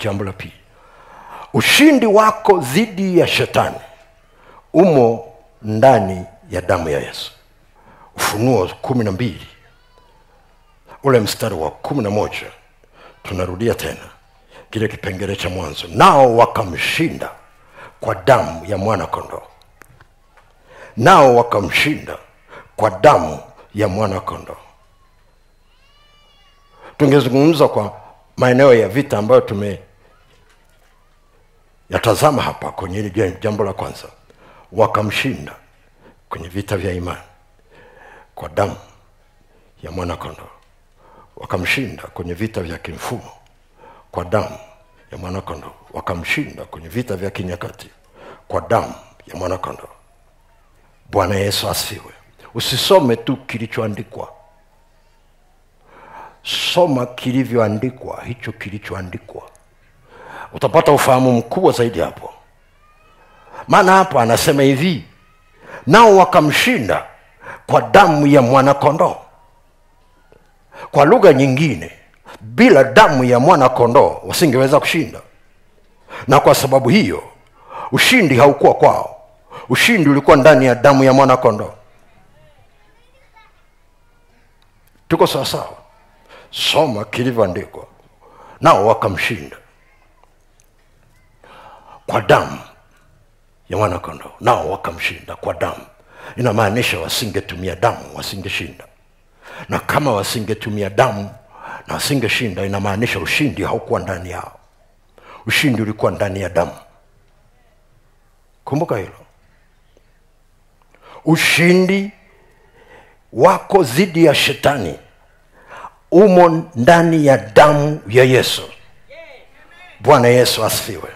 jambo la pili, ushindi wako dhidi ya shetani umo ndani ya damu ya Yesu. Ufunuo 12 ule mstari wa 11, tunarudia tena kile kipengele cha mwanzo. Nao wakamshinda kwa damu ya mwana kondoo. Nao wakamshinda kwa damu ya mwana kondoo. Tungezungumza kwa maeneo ya vita ambayo yatazama hapa kwenye jambo la kwanza. Wakamshinda kwenye vita vya imani kwa damu ya mwana kondoo. Wakamshinda kwenye vita vya kimfumo kwa damu ya mwana kondoo. Wakamshinda kwenye vita vya kinyakati kwa damu ya mwana kondoo. Bwana Yesu asifiwe. Usisome tu kilichoandikwa, soma kilivyoandikwa. Hicho kilichoandikwa utapata ufahamu mkubwa zaidi hapo. Maana hapa anasema hivi, nao wakamshinda kwa damu ya mwana kondoo. Kwa lugha nyingine, bila damu ya mwana kondoo wasingeweza kushinda. Na kwa sababu hiyo ushindi haukuwa kwao. Ushindi ulikuwa ndani ya damu ya mwana kondoo. Tuko sawa sawa? Soma kilivyoandikwa. Nao wakamshinda kwa damu ya mwana kondoo. Nao wakamshinda kwa damu. Inamaanisha wasingetumia damu wasingeshinda. Na kama wasingetumia damu na wasingeshinda, inamaanisha ushindi haukuwa ndani yao. Ushindi ulikuwa ndani ya damu. Kumbuka hilo. Ushindi wako dhidi ya shetani umo ndani ya damu ya Yesu. Bwana Yesu asifiwe.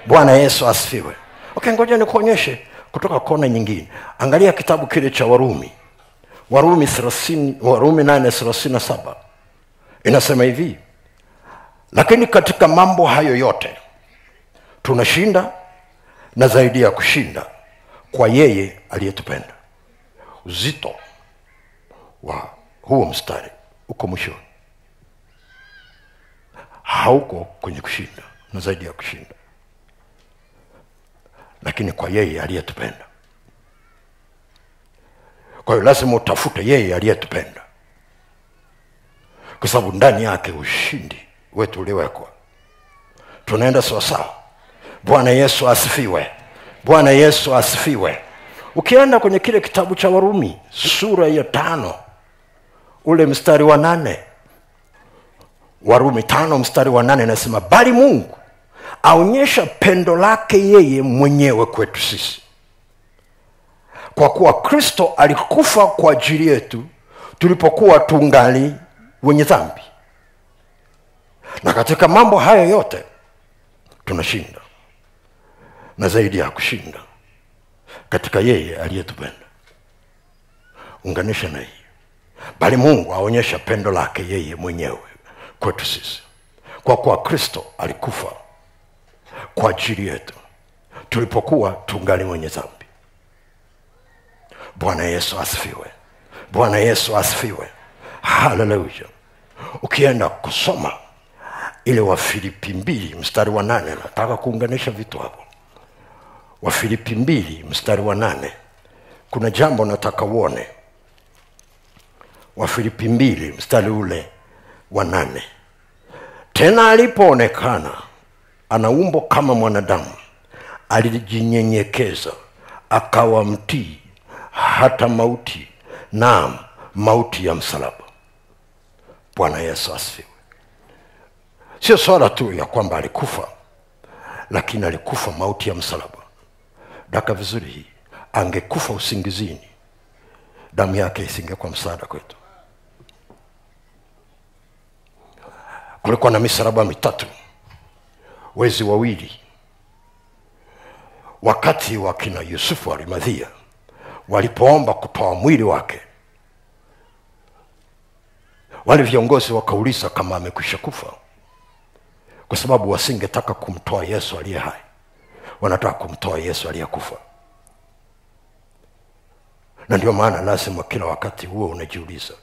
Bwana Yesu asifiwe. Okay, ngoja nikuonyeshe kutoka kona nyingine. Angalia kitabu kile cha Warumi. Warumi 8:37. Inasema hivi, lakini katika mambo hayo yote tunashinda na zaidi ya kushinda kwa yeye aliyetupenda. Uzito wa huo mstari uko mwishoni. Hauko kwenye kushinda na zaidi ya kushinda, lakini kwa yeye aliyetupenda. Kwa hiyo lazima utafute yeye aliyetupenda, kwa sababu ndani yake ushindi wetu uliwekwa. Tunaenda sawa sawa? Bwana Yesu asifiwe. Bwana Yesu asifiwe. Ukienda kwenye kile kitabu cha Warumi sura ya 5 ule mstari wa 8. Warumi 5 mstari wa 8 inasema, bali Mungu aonyesha pendo lake yeye mwenyewe kwetu sisi, kwa kuwa Kristo alikufa kwa ajili yetu tulipokuwa tungali wenye dhambi. Na katika mambo hayo yote tunashinda na zaidi ya kushinda katika yeye aliyetupenda. Unganisha na hii, bali Mungu aonyesha pendo lake yeye mwenyewe kwetu sisi, kwa kuwa Kristo alikufa kwa ajili yetu tulipokuwa tungali wenye dhambi. Bwana Yesu asifiwe. Bwana Yesu asifiwe. Hallelujah. Ukienda kusoma ile Wafilipi 2 mstari wa 8, nataka kuunganisha vitu hapo. Wafilipi 2 mstari wa 8, kuna jambo nataka uone. Wafilipi 2 mstari ule wa 8, tena alipoonekana ana umbo kama mwanadamu, alijinyenyekeza akawa mtii hata mauti, naam, mauti ya msalaba. Bwana Yesu asifiwe. Sio swala tu ya kwamba alikufa, lakini alikufa mauti ya msalaba. Daka vizuri hii, angekufa usingizini, damu yake isingekuwa msaada kwetu. Kulikuwa na misalaba mitatu, wezi wawili. Wakati wakina Yusufu wa Arimathia walipoomba kutoa mwili wake, wale viongozi wakauliza kama amekwisha kufa, kwa sababu wasingetaka kumtoa Yesu aliye hai, wanataka kumtoa Yesu aliyekufa. Na ndio maana lazima kila wakati huo unajiuliza,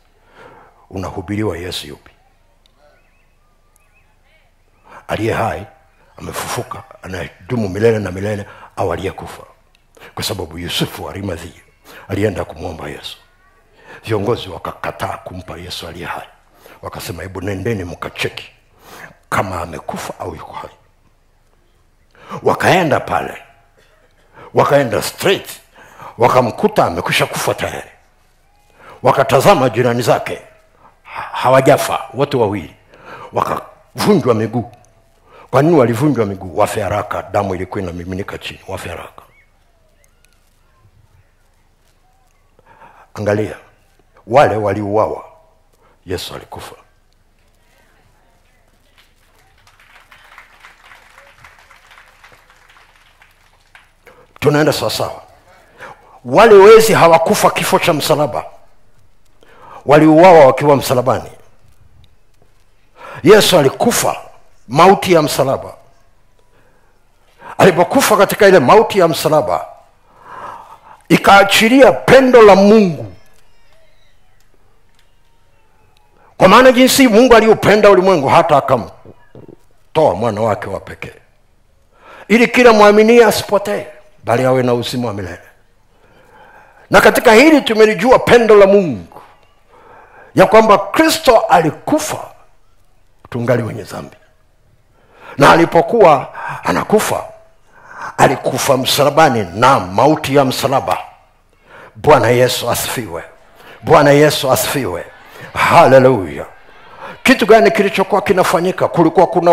unahubiriwa Yesu yupi? Aliye hai amefufuka, anadumu milele na milele, au aliyekufa. Kwa sababu Yusufu wa Arimathia alienda kumwomba Yesu. Viongozi wakakataa kumpa Yesu aliye hai. Wakasema, hebu nendeni mkacheki kama amekufa au yuko hai. Wakaenda pale, wakaenda straight, wakamkuta amekwisha kufa tayari. Wakatazama jirani zake, hawajafa wote wawili. Wakavunjwa miguu. Kwa nini walivunjwa miguu? Wafe haraka, damu ilikuwa inamiminika chini, wafe haraka. Angalia, wale waliuawa, Yesu alikufa. Tunaenda sawasawa. Wale wezi hawakufa kifo cha msalaba, waliuawa wakiwa msalabani. Yesu alikufa mauti ya msalaba. Alipokufa katika ile mauti ya msalaba, ikaachilia pendo la Mungu. Kwa maana jinsi Mungu aliupenda ulimwengu hata akamtoa mwana wake wa pekee, ili kila muamini asipotee bali awe na uzima wa milele. Na katika hili tumelijua pendo la Mungu, ya kwamba Kristo alikufa tungali wenye dhambi. Na alipokuwa anakufa, alikufa msalabani, na mauti ya msalaba. Bwana Yesu asifiwe. Bwana Yesu asifiwe. Haleluya. Kitu gani kilichokuwa kinafanyika? Kulikuwa kuna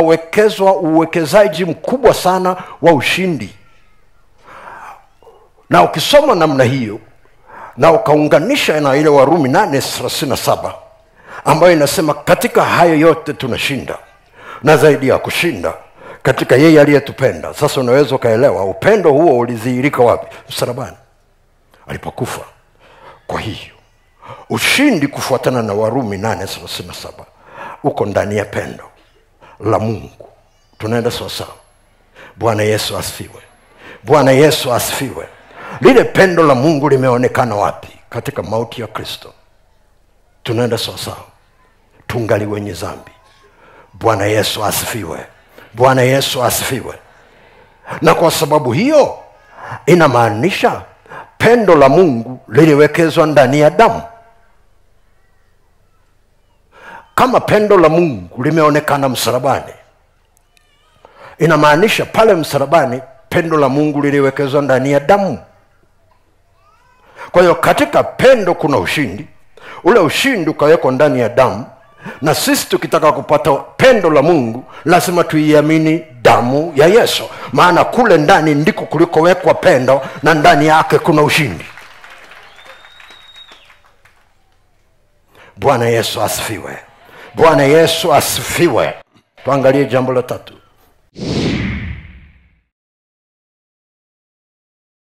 uwekezaji mkubwa sana wa ushindi. Na ukisoma namna hiyo na ukaunganisha na ile Warumi 8:37 ambayo inasema katika hayo yote tunashinda, na zaidi ya kushinda katika yeye aliyetupenda. Sasa unaweza ukaelewa upendo huo ulidhihirika wapi? Msalabani, alipokufa. Kwa hiyo ushindi kufuatana na Warumi 8:37 uko ndani ya pendo la Mungu. Tunaenda sawa. Bwana Yesu asifiwe. Bwana Yesu asifiwe. Lile pendo la Mungu limeonekana wapi? Katika mauti ya Kristo. Tunaenda sawa. Tungali wenye dhambi. Bwana Yesu asifiwe. Bwana Yesu asifiwe. Na kwa sababu hiyo inamaanisha pendo la Mungu liliwekezwa ndani ya damu. Kama pendo la Mungu limeonekana msalabani, inamaanisha pale msalabani pendo la Mungu liliwekezwa ndani ya damu. Kwa hiyo katika pendo kuna ushindi. Ule ushindi ukawekwa ndani ya damu. Na sisi tukitaka kupata pendo la Mungu lazima tuiamini damu ya Yesu. Maana kule ndani ndiko kulikowekwa pendo, na ndani yake kuna ushindi. Bwana Yesu asifiwe. Bwana Yesu asifiwe. Tuangalie jambo la tatu.